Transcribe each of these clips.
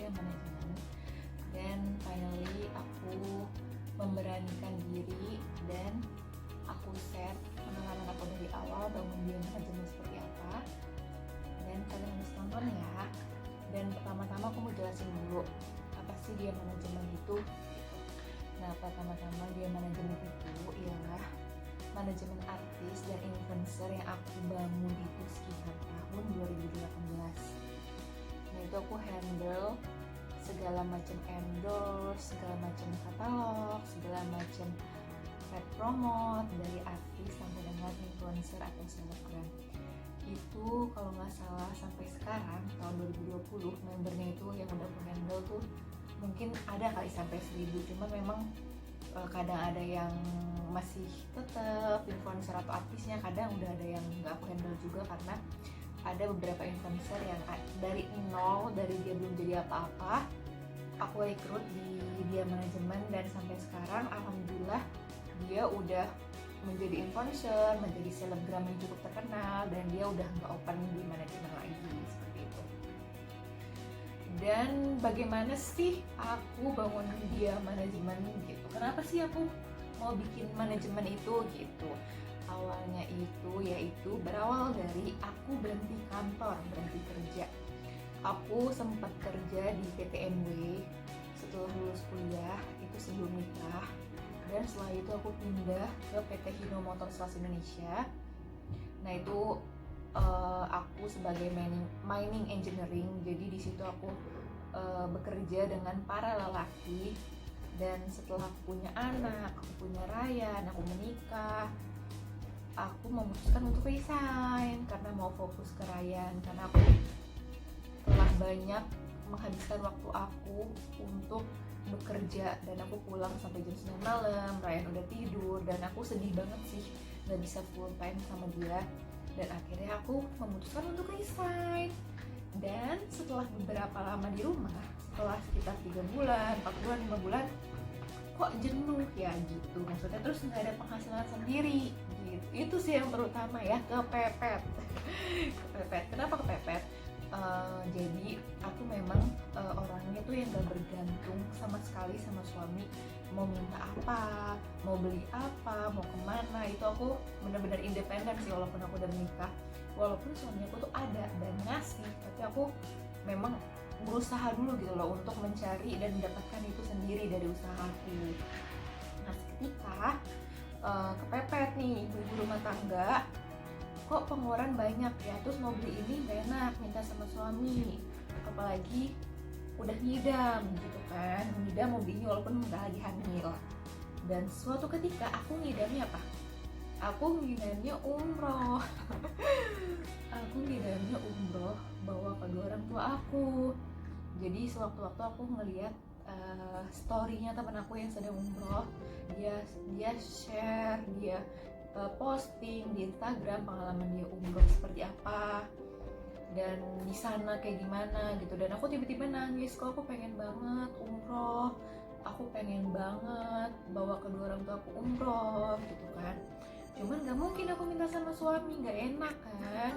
yang manajemen. Dan finally aku memberanikan diri dan aku share pengalaman aku dari awal bangun dia manajemen seperti apa, dan kalian harus tonton ya. Dan pertama-tama aku mau jelasin dulu apa sih dia manajemen itu. Nah, pertama-tama dia manajemen itu ialah manajemen artis dan influencer yang aku bangun itu sekitar tahun 2018. Nah, itu aku handle segala macam endorse, segala macam katalog, segala macam paid promote dari artis sampai dengan influencer atau selebgram. Itu kalau nggak salah sampai sekarang tahun 2020 membernya itu yang udah aku handle tuh mungkin ada kali sampai 1000, cuman memang kadang ada yang masih tetap influencer atau artisnya, kadang udah ada yang nggak aku handle juga karena ada beberapa influencer yang dari nol, dari dia belum jadi apa-apa, aku rekrut di dia manajemen, dan sampai sekarang alhamdulillah dia udah menjadi influencer, menjadi selebgram yang cukup terkenal, dan dia udah nggak open di manajemen lagi seperti itu. Dan bagaimana sih aku bangun dia manajemen gitu? Kenapa sih aku mau bikin manajemen itu gitu? Awalnya itu yaitu berawal dari aku berhenti kantor, berhenti kerja. Aku sempat kerja di PTMW setelah lulus kuliah, itu sebelum nikah. Dan setelah itu aku pindah ke PT Hino Motorsales Indonesia. Nah, itu aku sebagai mining engineering, jadi di situ aku bekerja dengan para lelaki. Dan setelah aku punya anak, aku punya Ryan, aku menikah, aku memutuskan untuk resign karena mau fokus ke Ryan, karena aku telah banyak menghabiskan waktu aku untuk bekerja, dan aku pulang sampai jam 9 malam, Ryan udah tidur, dan aku sedih banget sih gak bisa full time sama dia. Dan akhirnya aku memutuskan untuk resign. Dan setelah beberapa lama di rumah, setelah sekitar 3 bulan, 4 bulan, 5 bulan, kok jenuh ya gitu, maksudnya terus nggak ada penghasilan sendiri gitu. Itu sih yang terutama ya, kepepet. Kepepet. Kenapa kepepet? Jadi aku memang orangnya tuh yang gak bergantung sama sekali sama suami. Mau minta apa, mau beli apa, mau kemana, itu aku benar-benar independen sih walaupun aku udah menikah. Walaupun suami aku tuh ada dan ngasih, tapi aku memang berusaha dulu gitu loh untuk mencari dan mendapatkan itu sendiri dari usahaku. Nah, ketika kepepet nih ibu-ibu rumah tangga, kok pengeluaran banyak ya, terus mau beli ini gak enak minta sama suami, apalagi udah ngidam gitu kan, ngidam mau beli ini walaupun udah lagi hamil. Dan suatu ketika aku ngidamnya apa? Aku ngidamnya umroh. Aku ngidamnya umroh bawa kedua orang tua aku. Jadi sewaktu-waktu aku ngeliat story-nya teman aku yang sedang umroh, dia share, dia posting di Instagram pengalaman dia umroh seperti apa dan di sana kayak gimana gitu. Dan aku tiba-tiba nangis, kok aku pengen banget umroh, aku pengen banget bawa kedua orang tua aku umroh gitu kan. Cuman gak mungkin aku minta sama suami, gak enak kan.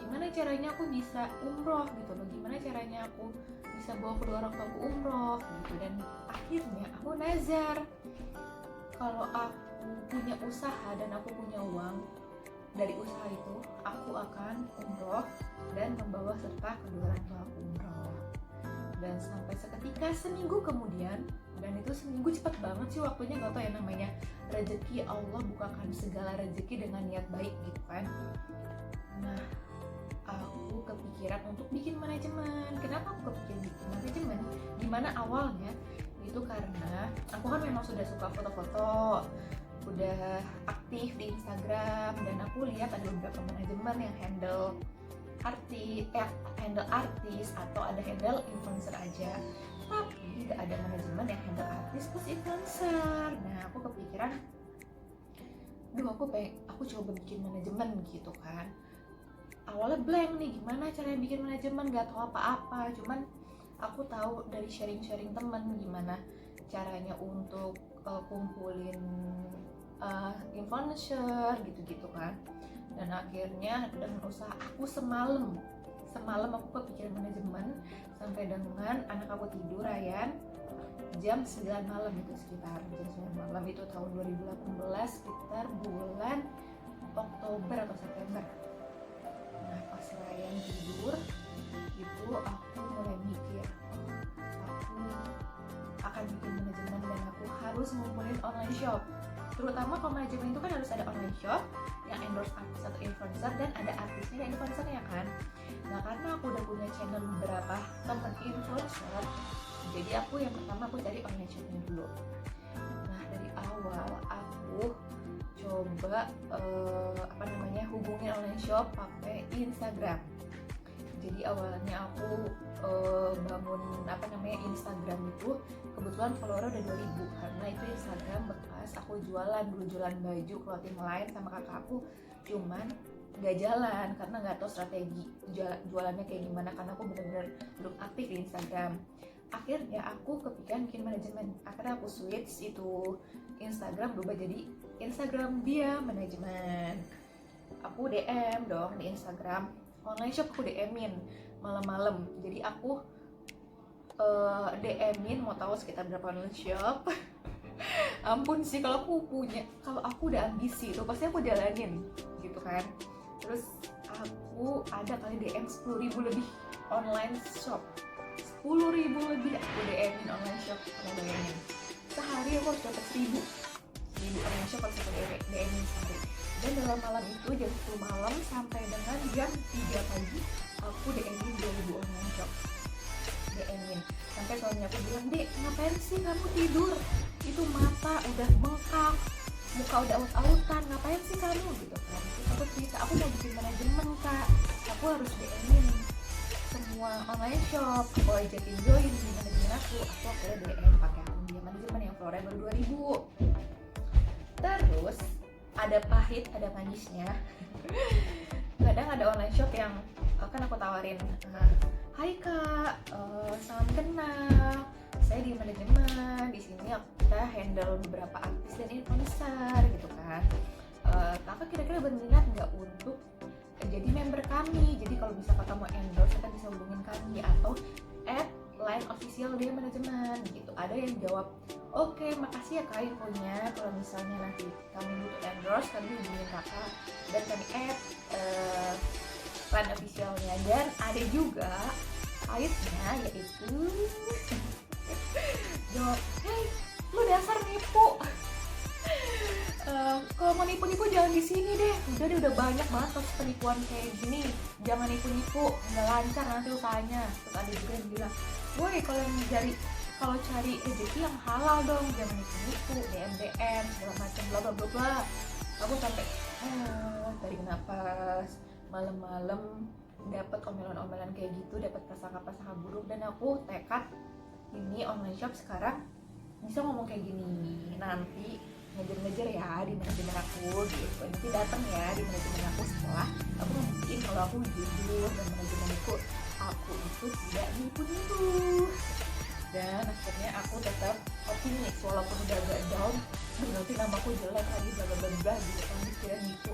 Gimana caranya aku bisa umroh gitu loh, gimana caranya aku bisa bawa kedua orang tua aku umroh gitu. Dan akhirnya aku nazar, kalau aku punya usaha dan aku punya uang, dari usaha itu aku akan umroh dan membawa serta kedua orang tua aku umroh. Dan sampai seketika seminggu kemudian, dan itu seminggu cepet banget sih waktunya, gak tau ya, namanya rezeki, Allah bukakan segala rezeki dengan niat baik gitu kan. Nah, aku kepikiran untuk bikin manajemen. Kenapa aku kepikiran bikin manajemen? Dimana awalnya itu karena aku kan memang sudah suka foto-foto, udah aktif di Instagram, dan aku lihat ada beberapa manajemen yang handle artis atau ada handle influencer aja, tapi gak ada manajemen yang handle artis plus influencer. Nah, aku kepikiran, aku coba bikin manajemen gitu kan. Awalnya blank nih, gimana caranya bikin manajemen, gak tahu apa-apa. Cuman aku tahu dari sharing-sharing temen gimana caranya untuk kumpulin influencer gitu-gitu kan. Dan akhirnya dengan usaha aku semalam semalam aku kepikiran manajemen sampai dengan anak aku tidur Ryan jam 9 malam, itu sekitar jam 9 malam itu tahun 2018 sekitar bulan Oktober atau September. Nah pas Ryan tidur itu aku mulai mikir aku akan bikin manajemen dan aku harus ngumpulin online shop. Terutama kalau manajemen itu kan harus ada online shop yang endorse artis atau influencer dan ada artisnya dan influencernya kan. Nah karena aku udah punya channel beberapa temen influencer, jadi aku yang pertama aku cari online shopnya dulu. Nah dari awal aku coba hubungin online shop pakai Instagram. Jadi awalnya aku bangun Instagram itu kebetulan follower udah 2000 karena itu Instagram bekas aku jualan baju ke tim lain sama kakak aku, cuman nggak jalan karena nggak tahu strategi jualannya kayak gimana karena aku benar-benar belum aktif di Instagram. Akhirnya aku kepikiran bikin manajemen, akhirnya aku switch itu Instagram berubah jadi Instagram dia manajemen. Aku DM dong di Instagram online shop, aku DM-in malam-malam. Jadi aku DM-in mau tahu sekitar berapa online shop. Ampun sih kalau aku udah ambisi itu pasti aku jalanin gitu kan. Terus aku ada kali DM 10.000 lebih online shop, 10.000 lebih aku DM-in online shop. Kalau bayangin sehari aku harus dapat 1000 online shop kalau aku DM-in sehari. Dan dalam malam itu jam 10 malam sampai dengan jam 3 pagi aku DM-in 2000 online shop. DM-in sampai suaminya aku bilang, "Dek, ngapain sih kamu tidur? Itu mata udah bengkak, muka udah aut-autan, ngapain sih kamu?" gitu kan. Terus aku cerita, aku mau bikin manajemen kak, aku harus DM-in semua online shop, aku ajakin join di manajemen aku akhirnya DM pakai akun dia manajemen yang followernya baru 2000. Terus ada pahit, ada manisnya. Kadang ada online shop yang kan aku tawarin, "Hai kak, salam kenal, saya di manajemen, di sini kita handle beberapa artis dan influencer gitu kan. Kakak kira-kira berminat nggak untuk jadi member kami? Jadi kalau misalkan kamu endorse, kita bisa hubungin kami atau add line official dia manajemen gitu." Ada yang jawab, "Oke, makasih ya kak infonya. Kalau misalnya nanti kami butuh endorse, kami hubungin kakak dan kami add line officialnya." Dan ada juga pahitnya yaitu jawab, "Hei, lu dasar nipu. Kalau mau nipu-nipu jangan di sini deh. Udah banyak banget kasus penipuan kayak gini. Jangan nipu-nipu, nggak lancar nanti usahanya." Terus ada juga yang bilang, "Woi, kalau cari rezeki yang halal dong, jangan nipu-nipu, DM segala macam bla bla bla bla." Aku sampai tarik napas, malam-malam dapat omelan-omelan kayak gitu, dapat prasangka-prasangka buruk, dan aku tekad ini online shop sekarang bisa ngomong kayak gini, nanti ngejar-ngejar ya di manajemen aku gitu. Nanti datang ya di manajemen aku setelah aku membuktiin kalau aku jujur dan manajemen aku itu tidak nipu-nipu. Dan akhirnya aku tetap optimis walaupun udah agak down, nanti namaku jelek lagi bla bla bla gitu kan, dikira nipu.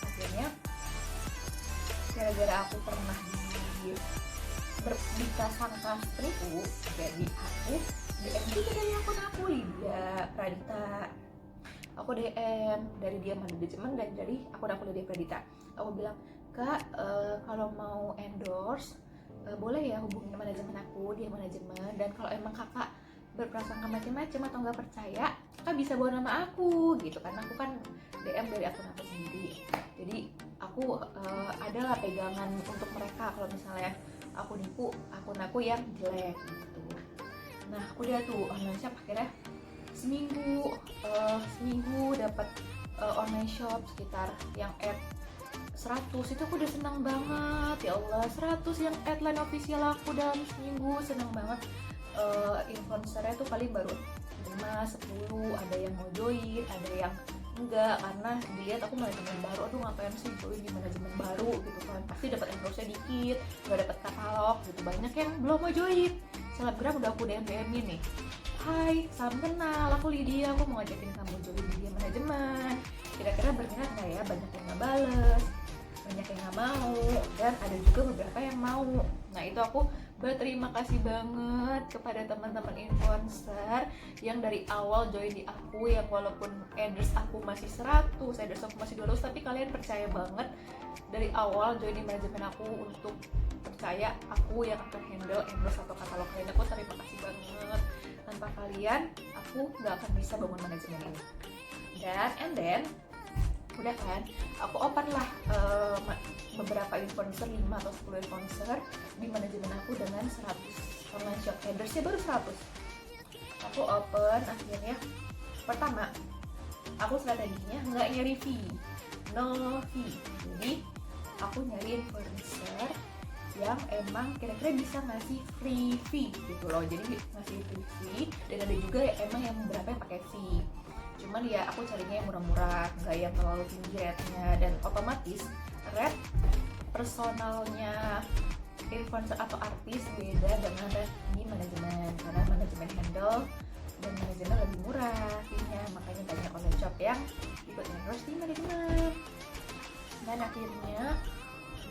Akhirnya gara-gara aku pernah disangka penipu, jadi aku DM juga dari akun aku, Lydia Pradita. Aku DM dari dia manajemen dan dari akun aku Lydia Pradita. Aku bilang, "Kak, kalau mau endorse boleh ya hubungin manajemen aku, dia manajemen, dan kalau emang kakak berprasangka macam-macam atau nggak percaya, kakak bisa bawa nama aku gitu." Karena aku kan DM dari akun aku sendiri, jadi aku adalah pegangan untuk mereka kalau misalnya aku nipu akun aku yang jelek gitu. Nah aku udah tuh online shop, akhirnya seminggu dapat online shop sekitar yang add 100, itu aku udah senang banget. Ya Allah, 100 yang add line official aku dalam seminggu, senang banget. Influencernya tuh paling baru 5, 10, ada yang mau join, ada yang enggak karena dilihat aku manajemen baru, aduh ngapain sih join di manajemen baru gitu kan, pasti dapat endorse-nya dikit, nggak dapat katalog gitu. Banyak yang belum mau join. Selebgram udah aku DM-in nih, "Hai, salam kenal, aku Lydia, aku mau ngajakin kamu join di dia manajemen, kira-kira berminat nggak ya?" Banyak yang nggak bales. banyak yang nggak mau, dan ada juga beberapa yang mau. Nah itu aku berterima kasih banget kepada teman-teman influencer yang dari awal join di aku, yang walaupun endorse aku masih 100, endorse aku masih 200, tapi kalian percaya banget dari awal join di manajemen aku untuk percaya aku yang akan handle endorse atau katalog kalian. Aku terima kasih banget, tanpa kalian aku nggak akan bisa bangun manajemen ini. Dan and then udah kan, aku open lah beberapa influencer, 5 atau 10 influencer di manajemen aku dengan 100 online shop endorse-nya baru 100. Aku open, akhirnya pertama aku strateginya nggak nyari fee, no fee. Jadi aku nyari influencer yang emang kira-kira bisa ngasih free fee gitu loh. Jadi ngasih free fee, dan ada juga ya emang yang beberapa yang pakai fee. Cuman ya aku carinya yang murah-murah, nggak yang terlalu tinggi rate-nya, dan otomatis rate personalnya influencer atau artis beda dengan rate di manajemen, karena manajemen handle dan manajemen lebih murah fee-nya, makanya banyak online shop yang ikut endorse di manajemen. Dan akhirnya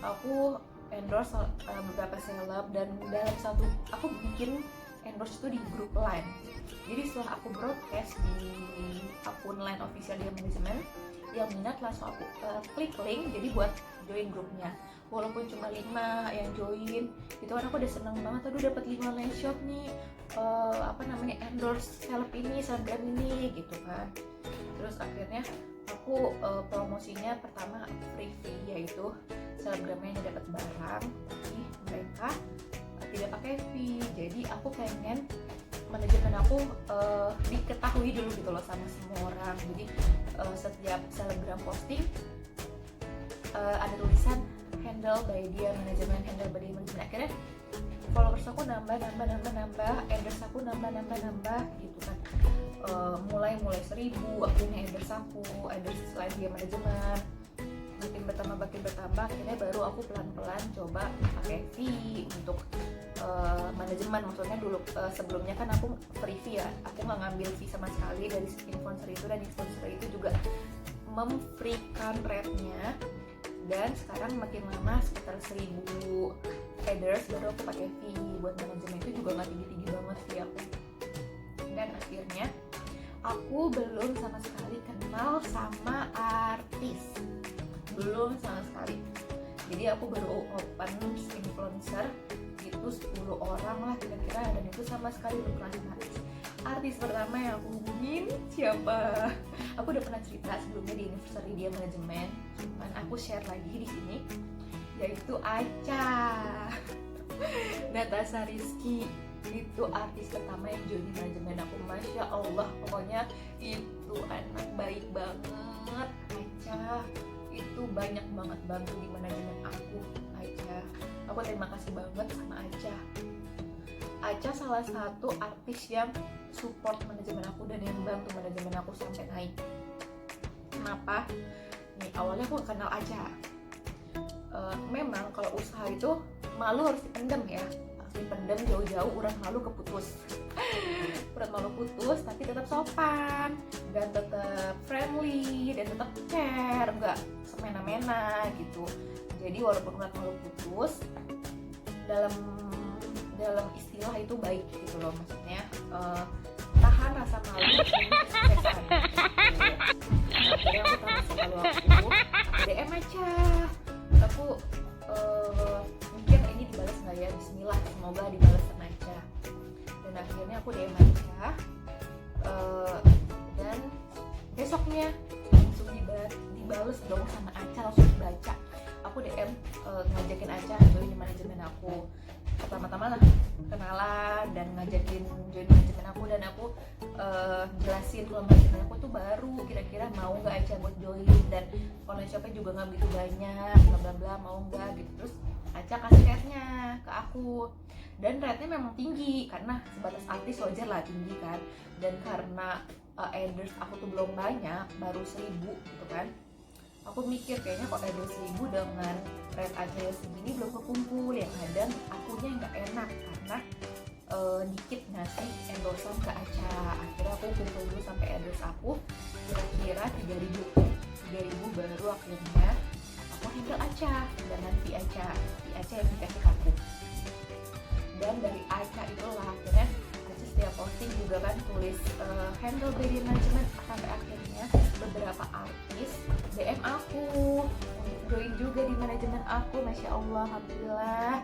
aku endorse beberapa seleb, dan dalam satu aku bikin endorse itu di grup line. Jadi setelah aku broadcast di akun line official dia manajemen, yang minat langsung aku klik link jadi buat join grupnya. Walaupun cuma 5 yang join gitu kan, aku udah seneng banget. Aduh dapat 5 online shop nih, endorse seleb ini, selebgram ini gitu kan. Terus akhirnya aku promosinya pertama free fee, yaitu selebgramnya dapat barang, tapi mereka tidak pakai fee. Jadi aku pengen manajemen aku diketahui dulu gitu loh sama semua orang. Jadi setiap selebgram posting ada tulisan handle by dia manajemen, handle by dia manajemen. Akhirnya followers aku nambah, endorse aku nambah gitu kan. Mulai 1000, akhirnya endorse selain dia manajemen makin bertambah, akhirnya baru aku pelan-pelan coba pakai fee untuk manajemen. Maksudnya dulu sebelumnya kan aku free fee ya, aku nggak ngambil fee sama sekali dari influencer itu, dan influencer itu juga memfreekan rate-nya. Dan sekarang makin lama sekitar 1000 headers baru aku pakai fee. Buat manajemen itu juga nggak tinggi-tinggi banget fee aku. Dan akhirnya aku belum sama sekali kenal sama artis, belum sama sekali. Jadi aku baru open influencer itu 10 orang lah kira-kira, dan itu sama sekali belum kenal sama artis. Artis pertama yang aku hubungin siapa? Aku udah pernah cerita sebelumnya di anniversary dia manajemen, cuman aku share lagi di sini, yaitu Acha. Natasha Rizky itu artis pertama yang join di manajemen aku. Masya Allah, pokoknya itu anak baik banget. Acha itu banyak banget bantu di manajemen aku. Aku terima kasih banget sama Acha salah satu artis yang support manajemen aku dan yang bantu manajemen aku sampai naik. Kenapa? Nih awalnya aku kenal Acha. Memang kalau usaha itu malu harus dipendem ya, harus dipendem jauh-jauh, urat malu keputus. Urat malu putus tapi tetap sopan dan tetap friendly dan tetap care, nggak semena-mena gitu. Jadi walaupun urat malu putus, dalam istilah itu baik gitu loh, maksudnya tahan rasa malu demi kesuksesan. Akhirnya aku tahan rasa malu aku DM aja, aku mikir ini dibalas nggak ya, Bismillah semoga dibalas sama Acha. Dan akhirnya aku DM Acha, dan besoknya langsung dibales dong sama Acha, langsung dibaca. Aku DM ngajakin Acha join di manajemen aku. Pertama-tama lah kenalan dan ngajakin join manajemen aku, dan aku jelasin kalau manajemen aku tuh baru, kira-kira mau nggak Acha buat join, dan online shopnya juga nggak begitu banyak, bla bla bla, mau nggak gitu. Terus Acha kasih rate-nya ke aku, dan rate-nya memang tinggi karena sebatas artis wajar lah tinggi kan. Dan karena endorse aku tuh belum banyak, baru 1000 gitu kan. Aku mikir kayaknya kok ada 1000 dengan rate aja segini belum kekumpul, yang ada akunya nggak enak karena dikit ngasih endorsean ke Acha. Akhirnya aku kumpul dulu sampai endorse aku kira-kira 3000 baru akhirnya aku handle Acha. Aca, dengan Vi Aca yang dikasih aku. Dan dari Aca itulah akhirnya Aca setiap posting juga kan tulis handle media management, sampai akhirnya beberapa artis DM aku untuk join juga di manajemen aku. Masya Allah, alhamdulillah.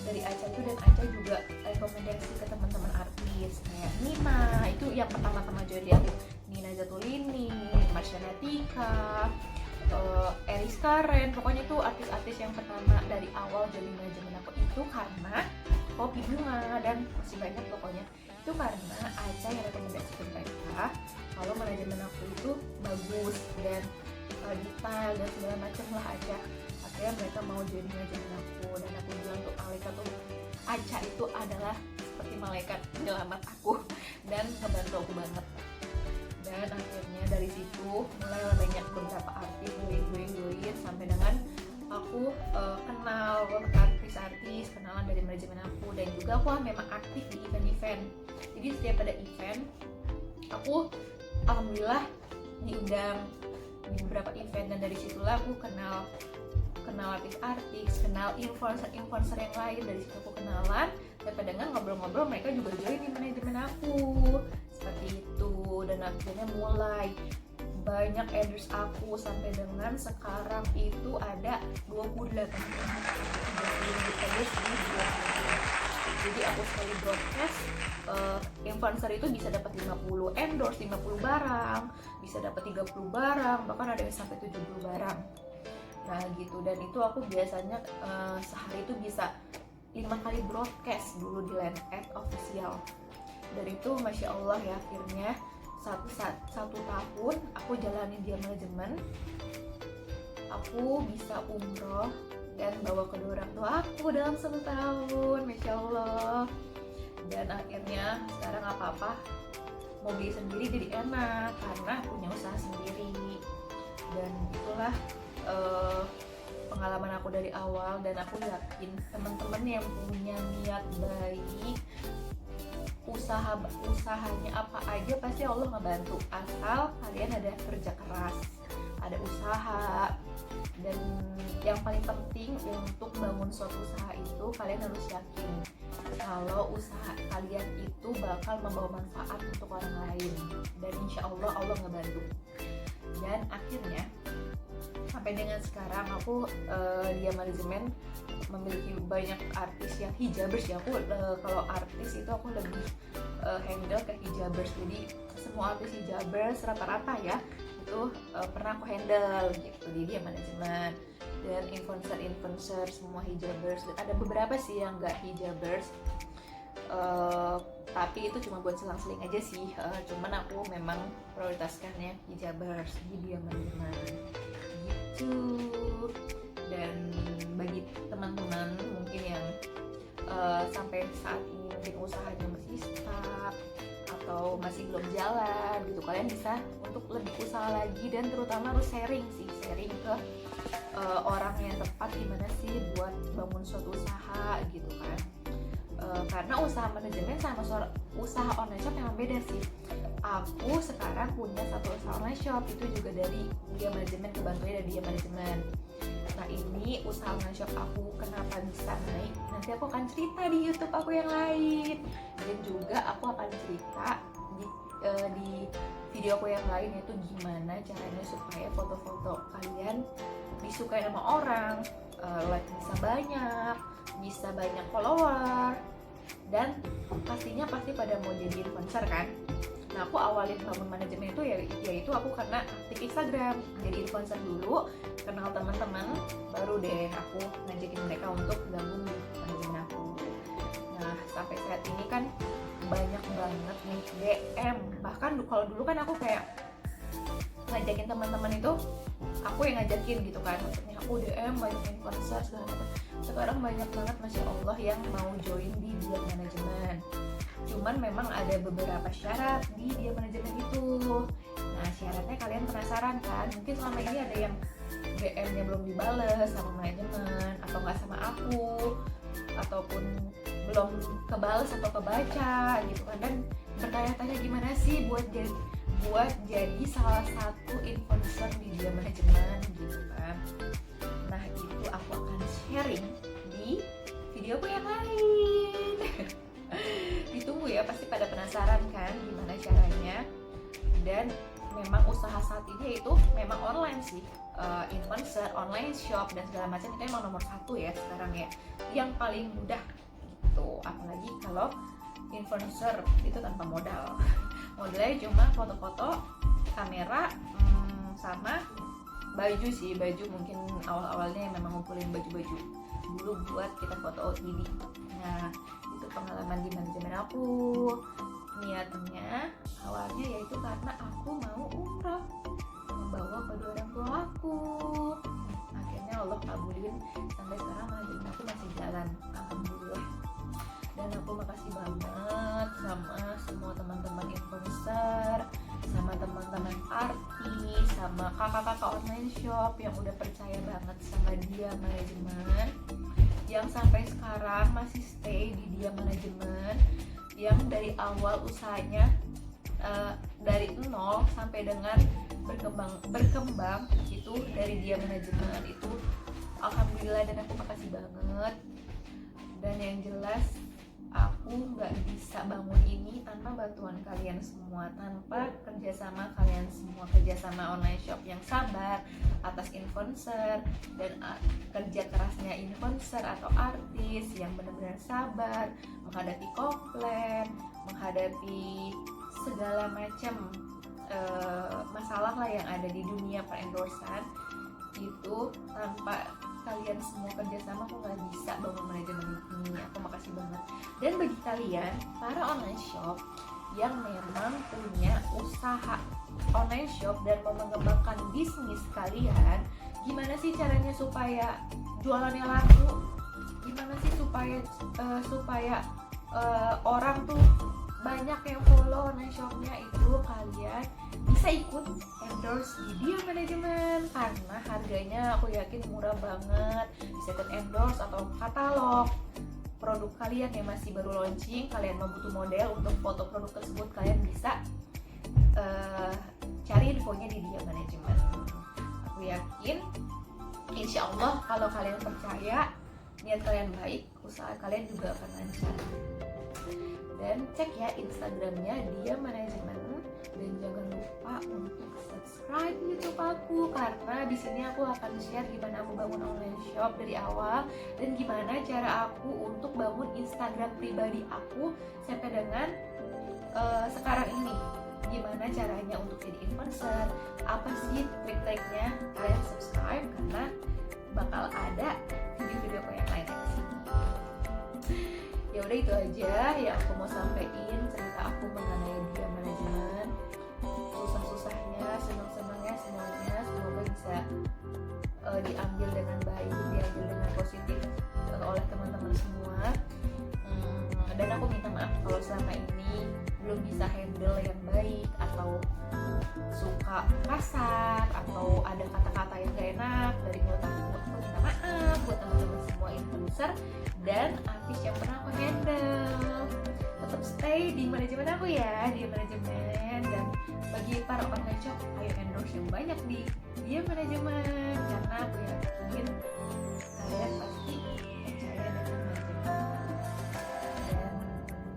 Dari Aca itu, dan Aca juga rekomendasi ke teman-teman artis kayak Nina, itu yang pertama-tama join di aku, Nina Zatulini, Marsha Natika, Eris Karen, pokoknya tuh artis-artis yang pertama dari awal jadi manajemen aku itu karena Kopi Bunga, dan masih banyak pokoknya. Itu karena Aca yang rekomendasi ke mereka kalau manajemen aku itu bagus dan detail dan segala macam lah Aca. Akhirnya mereka mau jadi manajemen aku, dan aku bilang tuh Aca itu adalah seperti malaikat penyelamat aku dan ngebantu aku banget. Dan akhirnya dari situ mulai banyak beberapa artis join sampai dengan aku kenal artis-artis, kenalan dari manajemen aku, dan juga aku memang aktif di event-event. Jadi setiap ada event aku alhamdulillah diundang di beberapa event, dan dari situlah aku kenal artis-artis, kenal influencer yang lain. Dari situ aku kenalan, sampai dengan ngobrol-ngobrol mereka juga join di manajemen aku seperti itu. Dan akhirnya mulai banyak endorse aku sampai dengan sekarang itu ada 28 endorse di broadcast. Jadi aku sekali broadcast influencer itu bisa dapat 50 endorse, 50 barang, bisa dapat 30 barang, bahkan ada yang sampai 70 barang. Nah gitu, dan itu aku biasanya sehari itu bisa 5 kali broadcast dulu di Land Ad official. Dan itu Masya Allah ya, akhirnya satu tahun aku jalanin dia manajemen, aku bisa umroh dan bawa kedua orang tua aku dalam 1 tahun, Masya Allah. Dan akhirnya sekarang apa-apa mau beli sendiri jadi enak karena punya usaha sendiri. Dan itulah pengalaman aku dari awal, dan aku yakin teman-teman yang punya niat baik, usahanya apa aja pasti Allah ngebantu, asal kalian ada kerja keras, ada usaha. Dan yang paling penting untuk bangun suatu usaha itu kalian harus yakin kalau usaha kalian itu bakal membawa manfaat untuk orang lain, dan insya Allah Allah ngebantu. Dan akhirnya sampai dengan sekarang aku dia manajemen memiliki banyak artis yang hijabers ya. Aku kalau artis itu aku lebih handle ke hijabers, jadi semua artis hijabers rata-rata ya itu pernah aku handle gitu di dia manajemen. Dan influencer semua hijabers, dan ada beberapa sih yang nggak hijabers, tapi itu cuma buat selang-seling aja sih. Cuman aku memang prioritaskannya hijabers di dia manajemen gitu. Dan bagi teman-teman mungkin yang sampai saat ini mungkin usahanya masih stuck atau masih belum jalan gitu, kalian bisa untuk lebih usaha lagi, dan terutama harus sharing ke orang yang tepat gimana sih buat bangun suatu usaha gitu kan. Karena usaha manajemen sama usaha online shop memang beda sih. Aku sekarang punya satu usaha online shop, itu juga dari dia manajemen, kebantunya dari dia manajemen. Nah ini usaha online shop aku kenapa bisa naik, nanti aku akan cerita di YouTube aku yang lain, dan juga aku akan cerita di video aku yang lain, yaitu gimana caranya supaya foto-foto kalian disukai sama orang, like bisa banyak follower, dan pastinya pada mau jadi influencer kan. Nah aku awalin bangun manajemen itu yaitu aku karena aktif Instagram, jadi influencer dulu, kenal teman-teman, baru deh aku ngajakin mereka untuk gabung di manajemen aku. Nah sampai saat ini kan banyak banget nih DM, bahkan kalau dulu kan aku kayak ngajakin teman-teman itu aku yang ngajakin gitu kan, maksudnya aku DM banyak influencer segala macam. Sekarang banyak banget Masya Allah yang mau join di dia manajemen, cuman memang ada beberapa syarat di dia manajemen itu. Nah syaratnya kalian penasaran kan, mungkin selama ini ada yang DM-nya belum dibales sama manajemen, atau nggak sama aku, ataupun belum kebales atau kebaca gitu kan, dan bertanya-tanya gimana sih buat jadi salah satu influencer di dia manajemen gitu kan. Nah sharing di video aku yang lain. Ditunggu ya, pasti pada penasaran kan gimana caranya. Dan memang usaha saat ini itu memang online sih, influencer, online shop dan segala macam itu emang nomor satu ya sekarang ya, yang paling mudah gitu. Apalagi kalau influencer itu tanpa modal. Modalnya cuma foto-foto, kamera, sama baju sih. Baju mungkin awal-awalnya memang ngumpulin baju-baju dulu buat kita foto OOTD. Nah, itu pengalaman di manajemen aku. Niatnya awalnya yaitu karena aku mau umroh, membawa kedua orang tua aku. Akhirnya Allah kabulin, sampai sekarang manajemen aku masih jalan, alhamdulillah. Dan aku makasih banget sama semua teman-teman influencer, sama teman-teman artis, sama kakak-kakak online shop yang udah percaya banget sama Dia Manajemen, yang sampai sekarang masih stay di Dia Manajemen, yang dari awal usahanya dari nol sampai dengan berkembang itu dari Dia Manajemen itu, alhamdulillah. Dan aku makasih banget. Dan yang jelas aku nggak bisa bangun ini tanpa bantuan kalian semua, tanpa kerjasama kalian semua, kerjasama online shop yang sabar atas influencer, dan kerja kerasnya influencer atau artis yang benar-benar sabar menghadapi komplain, menghadapi segala macam masalah lah yang ada di dunia per-endorsan itu. Tanpa kalian semua kerjasama aku nggak bisa bangun manajemen ini. Aku makasih banget. Dan bagi kalian para online shop yang memang punya usaha online shop dan mau mengembangkan bisnis kalian, gimana sih caranya supaya jualannya laku? Gimana sih supaya orang tuh banyak yang follow online shopnya? Itu kalian bisa ikut endorse di Dia Manajemen karena harganya aku yakin murah banget. Bisa ikut endorse atau katalog produk kalian yang masih baru launching. Kalian mau butuh model untuk foto produk tersebut, kalian bisa cari infonya di Dia Manajemen. Aku yakin insya Allah kalau kalian percaya, niat kalian baik, usaha kalian juga akan lancar. Dan cek ya Instagramnya Dia Manajemen, dan jangan lupa untuk subscribe YouTube aku karena di sini aku akan share gimana aku bangun online shop dari awal dan gimana cara aku untuk bangun Instagram pribadi aku sampai dengan sekarang ini. Gimana caranya untuk jadi influencer, apa sih trik-triknya? Kalian subscribe karena bakal ada video-video yang lain di sini. Ya udah, itu aja yang aku mau sampaikan, cerita aku mengenai Dia Manajemen. Susah-susahnya, senang-senangnya, semuanya semoga bisa diambil dengan baik, diambil dengan positif oleh teman-teman semua. Dan aku minta maaf kalau selama ini belum bisa handle yang baik, atau suka kasar, atau ada kata-kata yang gak enak dari mulut aku. Aku minta maaf buat teman-teman semua influencer dan artis yang pernah aku handle. Tetap stay di manajemen aku ya, di manajemen. Dan bagi para online shop, ayo endorse yang banyak di Dia Manajemen karena aku yakin kalian pasti percaya dengan manajemen.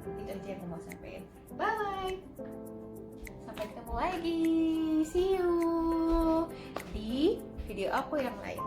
Dan itu aja yang aku mau sampaikan. Bye, sampai ketemu lagi, see you di video aku yang lain.